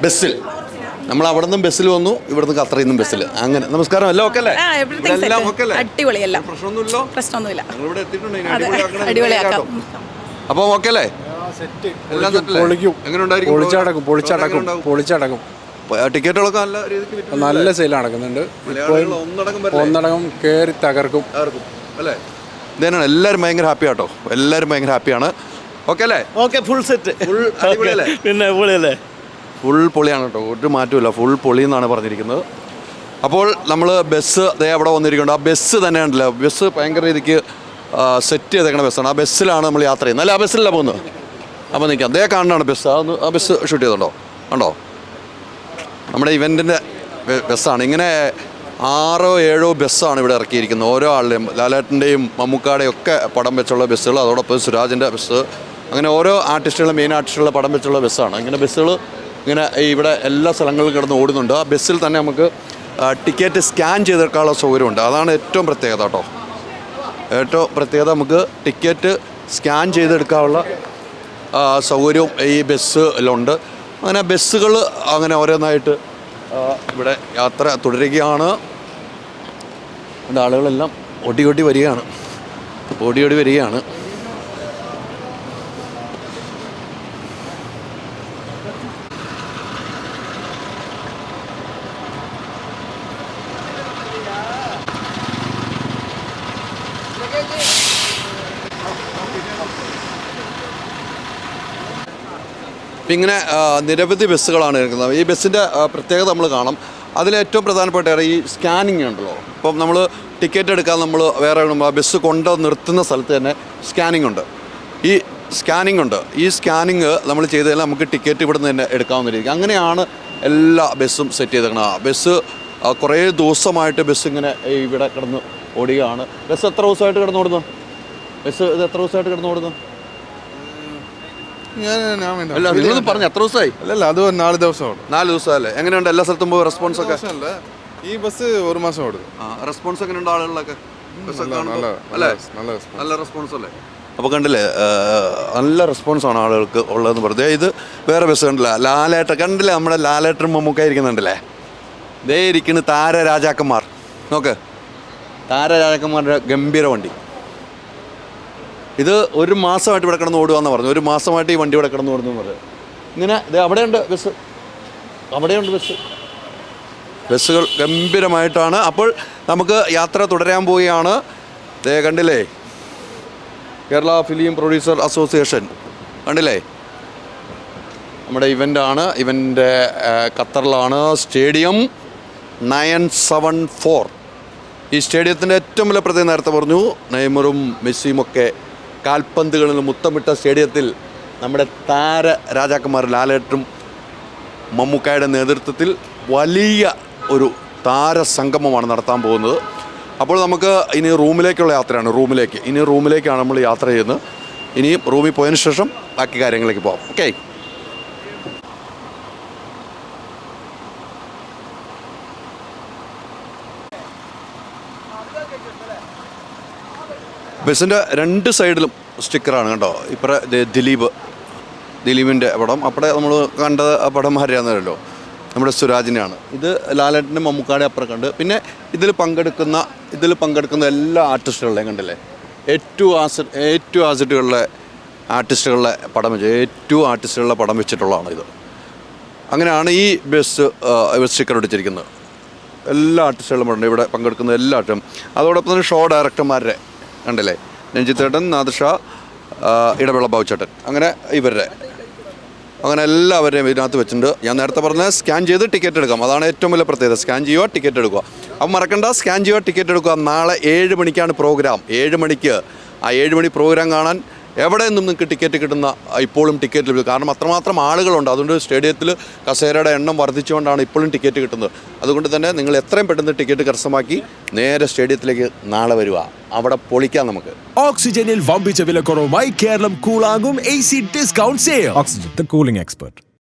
ബസ്സിൽ നമ്മൾ അവിടെ നിന്നും ബസ്സിൽ വന്നു, ഇവിടുന്ന് ഖത്തറിൽ നിന്നും ബസ്സിൽ. അങ്ങനെ നമസ്കാരം, എല്ലാം ഓക്കെ അല്ലേ? അടിപൊളിയല്ല, പ്രശ്നമൊന്നുമില്ല. അടിപൊളിയാക്കാം. അപ്പോൾ ഓക്കെ അല്ലേ? പൊളിച്ചടക്കും. ടിക്കറ്റുകളൊക്കെ നല്ല രീതിക്ക് നല്ല സെയിൽ നടക്കുന്നുണ്ട്. ഒന്നടങ്കം കയറി തകർക്കും അല്ലേ? ഇതന്നെയാണ്. എല്ലാവരും ഭയങ്കര ഹാപ്പി ആട്ടോ, എല്ലാവരും ഭയങ്കര ഹാപ്പിയാണ്. ഓക്കെ അല്ലേ? Okay, full set. പിന്നെ പൊളിയല്ലേ? ഫുൾ പൊളിയാണ് കേട്ടോ, ഒരു മാറ്റമില്ല. ഫുൾ പൊളി എന്നാണ് പറഞ്ഞിരിക്കുന്നത്. അപ്പോൾ നമ്മൾ ബസ് ദേ അവിടെ വന്നിരിക്കുന്നുണ്ട്. ആ ബസ് തന്നെ ഉണ്ടല്ലോ, ബസ് ഭയങ്കര രീതിക്ക് സെറ്റ് ചെയ്തേക്കണ ബസ്സാണ്. ആ ബസ്സിലാണ് നമ്മൾ യാത്ര ചെയ്യുന്നത്. അല്ല, ആ ബസ്സിലല്ല പോകുന്നത്. അപ്പോൾ നിൽക്കാം, അതേ കാണുന്നതാണ് ബസ്. ആ ബസ് ഷൂട്ട് ചെയ്തുണ്ടോ? ഉണ്ടോ? നമ്മുടെ ഇവൻറ്റിൻ്റെ ബസ്സാണ്. ഇങ്ങനെ 6-7 ബസ്സാണ് ഇവിടെ ഇറക്കിയിരിക്കുന്നത്. ഓരോ ആളുടെയും, ലാലേട്ടൻ്റെയും മമ്മൂക്കാടെയും ഒക്കെ പടം വെച്ചുള്ള ബസ്സുകൾ, അതോടൊപ്പം സുരാജിൻ്റെ ബസ്, അങ്ങനെ ഓരോ ആർട്ടിസ്റ്റുകളുടെ, മെയിൻ ആർട്ടിസ്റ്റുകളുടെ പടം വെച്ചുള്ള ബസ്സാണ്. ഇങ്ങനെ ബസ്സുകൾ ഇങ്ങനെ ഇവിടെ എല്ലാ സ്ഥലങ്ങളിലും കിടന്ന് ഓടുന്നുണ്ട്. ആ ബസ്സിൽ തന്നെ നമുക്ക് ടിക്കറ്റ് സ്കാൻ ചെയ്തെടുക്കാനുള്ള സൗകര്യമുണ്ട്. അതാണ് ഏറ്റവും പ്രത്യേകത കേട്ടോ. ഏറ്റവും പ്രത്യേകത നമുക്ക് ടിക്കറ്റ് സ്കാൻ ചെയ്തെടുക്കാനുള്ള സൗകര്യവും ഈ ബസ്സിലുണ്ട്. അങ്ങനെ ബസ്സുകൾ അങ്ങനെ ഓരോന്നായിട്ട് ഇവിടെ യാത്ര തുടരുകയാണ്. ഇവിടെ ആളുകളെല്ലാം ഓടി വരികയാണ്. ഇങ്ങനെ നിരവധി ബസ്സുകളാണ് ഇരിക്കുന്നത്. ഈ ബസ്സിൻ്റെ പ്രത്യേകത നമ്മൾ കാണാം. അതിലേറ്റവും പ്രധാനപ്പെട്ട ഈ സ്കാനിങ് ഉണ്ടല്ലോ. ഇപ്പം നമ്മൾ ടിക്കറ്റ് എടുക്കാൻ നമ്മൾ വേറെ ബസ് കൊണ്ട് നിർത്തുന്ന സ്ഥലത്ത് തന്നെ സ്കാനിങ് ഉണ്ട്. ഈ സ്കാനിങ് നമ്മൾ ചെയ്ത് കഴിഞ്ഞാൽ നമുക്ക് ടിക്കറ്റ് ഇവിടെ നിന്ന് തന്നെ എടുക്കാവുന്ന രീതിക്ക് അങ്ങനെയാണ് എല്ലാ ബസ്സും സെറ്റ് ചെയ്തേക്കണം. ബസ് കുറേ ദിവസമായിട്ട് ബസ് ഇങ്ങനെ ഇവിടെ കിടന്ന് ഓടുകയാണ്. ബസ് എത്ര ദിവസമായിട്ട് കിടന്നോടുന്നു? എത്ര ദിവസമായിട്ട്? അല്ല, നിങ്ങളൊന്ന് പറഞ്ഞു, എത്ര ദിവസമായി? അല്ലല്ല, അത് 4 ദിവസമാണ്. 4 ദിവസമല്ലേ? എങ്ങനെയുണ്ട് എല്ലാ സ്ഥലത്തും പോയി റെസ്പോൺസ് ഒക്കെ? ഈ ബസ് 1 മാസം ഓടും. റെസ്പോൺസ് എങ്ങനെയുണ്ട് ആളുകളിലൊക്കെ? നല്ല റെസ്പോൺസ് അല്ലേ? അപ്പോൾ കണ്ടില്ലേ, നല്ല റെസ്പോൺസാണ് ആളുകൾക്ക് ഉള്ളതെന്ന് പറഞ്ഞത്. ഇത് വേറെ ബസ് കണ്ടില്ല, ലാലേട്ടൻ കണ്ടില്ലേ, നമ്മുടെ ലാലേട്ടൻ മമ്മൂക്ക ഇരിക്കുന്നുണ്ടല്ലേ. ദേ ഇരിക്കുന്ന താരരാജാക്കന്മാർ. നോക്ക്, താരരാജാക്കന്മാരുടെ ഗംഭീര വണ്ടി. ഇത് 1 മാസമായിട്ട് ഇവിടെ കിടന്ന് ഓടുകയെന്ന് പറഞ്ഞു. 1 മാസമായിട്ട് ഈ വണ്ടി ഇവിടെ കിടന്ന് ഓടുന്നു പറഞ്ഞു. ഇങ്ങനെ അവിടെയുണ്ട് ബസ്സുകൾ ഗംഭീരമായിട്ടാണ്. അപ്പോൾ നമുക്ക് യാത്ര തുടരാൻ പോവുകയാണ്. കണ്ടില്ലേ, കേരള ഫിലിം പ്രൊഡ്യൂസർ അസോസിയേഷൻ കണ്ടില്ലേ, നമ്മുടെ ഇവൻ്റാണ്. ഇവൻ്റെ ഖത്തറിലാണ്. സ്റ്റേഡിയം 974. ഈ സ്റ്റേഡിയത്തിൻ്റെ ഏറ്റവും വലിയ പ്രത്യേകത നേരത്തെ പറഞ്ഞു, നെയ്മറും മെസ്സിയും ഒക്കെ കാൽപന്തുകളിൽ മുത്തമിട്ട സ്റ്റേഡിയത്തിൽ നമ്മുടെ താര രാജാക്കന്മാർ ലാലേട്ടനും മമ്മൂക്കായുടെ നേതൃത്വത്തിൽ വലിയ ഒരു താരസംഗമമാണ് നടത്താൻ പോകുന്നത്. അപ്പോൾ നമുക്ക് ഇനി റൂമിലേക്കുള്ള യാത്രയാണ്. റൂമിലേക്കാണ് നമ്മൾ യാത്ര ചെയ്യുന്നത്. ഇനി റൂമിൽ പോയതിന് ശേഷം ബാക്കി കാര്യങ്ങളിലേക്ക് പോകാം. ഓക്കെ. ബസ്സിൻ്റെ 2 സൈഡിലും സ്റ്റിക്കറാണ് കണ്ടോ. ഇപ്പറേ ദിലീപിൻ്റെ പടം, അപ്പടെ നമ്മൾ കണ്ടത് ആ പടം ആരെയാണെന്നല്ലോ, നമ്മുടെ സുരാജിനെയാണ്. ഇത് ലാലേട്ടൻ്റെ മമ്മൂക്കാടെ അപ്പുറം കണ്ട്. പിന്നെ ഇതിൽ പങ്കെടുക്കുന്ന എല്ലാ ആർട്ടിസ്റ്റുകളുടെയും കണ്ടില്ലേ, ഏറ്റവും ആർട്ടിസ്റ്റുകളുടെ പടം വെച്ചിട്ടുള്ളതാണ് ഇത്. അങ്ങനെയാണ് ഈ ബസ് സ്റ്റിക്കർ ഒടിച്ചിരിക്കുന്നത്. എല്ലാ ആർട്ടിസ്റ്റുകളും ഉണ്ട് ഇവിടെ പങ്കെടുക്കുന്ന എല്ലാ ആർട്ടും. അതോടൊപ്പം തന്നെ ഷോ ഡയറക്ടർമാരുടെ കണ്ടില്ലേ, രഞ്ജിത്തേട്ടൻ, നാദർഷാ, ഇടവേള ബാബുച്ചേട്ടൻ, അങ്ങനെ അങ്ങനെ എല്ലാവരെയും ഇതിനകത്ത് വെച്ചിട്ടുണ്ട്. ഞാൻ നേരത്തെ പറഞ്ഞ സ്കാൻ ചെയ്ത് ടിക്കറ്റ് എടുക്കാം. അതാണ് ഏറ്റവും വലിയ പ്രത്യേകത. സ്കാൻ ചെയ്യുക, ടിക്കറ്റ് എടുക്കുക. അപ്പം മറക്കണ്ട, സ്കാൻ ചെയ്യുക, ടിക്കറ്റ് എടുക്കുക. നാളെ 7 മണിക്കാണ് പ്രോഗ്രാം. 7 മണിക്ക് ആ 7 മണി പ്രോഗ്രാം കാണാൻ എവിടെ നിന്നും നിങ്ങൾക്ക് ടിക്കറ്റ് കിട്ടുന്ന ഇപ്പോഴും ടിക്കറ്റ് ലഭിക്കും. കാരണം അത്രമാത്രം ആളുകളുണ്ട്. അതുകൊണ്ട് സ്റ്റേഡിയത്തിൽ കസേരയുടെ എണ്ണം വർദ്ധിച്ചുകൊണ്ടാണ് ഇപ്പോഴും ടിക്കറ്റ് കിട്ടുന്നത്. അതുകൊണ്ട് തന്നെ നിങ്ങൾ എത്രയും പെട്ടെന്ന് ടിക്കറ്റ് കരസ്ഥമാക്കി നേരെ സ്റ്റേഡിയത്തിലേക്ക് നാളെ വരിക. അവിടെ പൊളിക്കാം നമുക്ക്. ഓക്സിജനിൽ വമ്പിച്ച വിലക്കുറവുമായി കേരളം കൂളാകും AC discount sale. Oxygen, the cooling expert.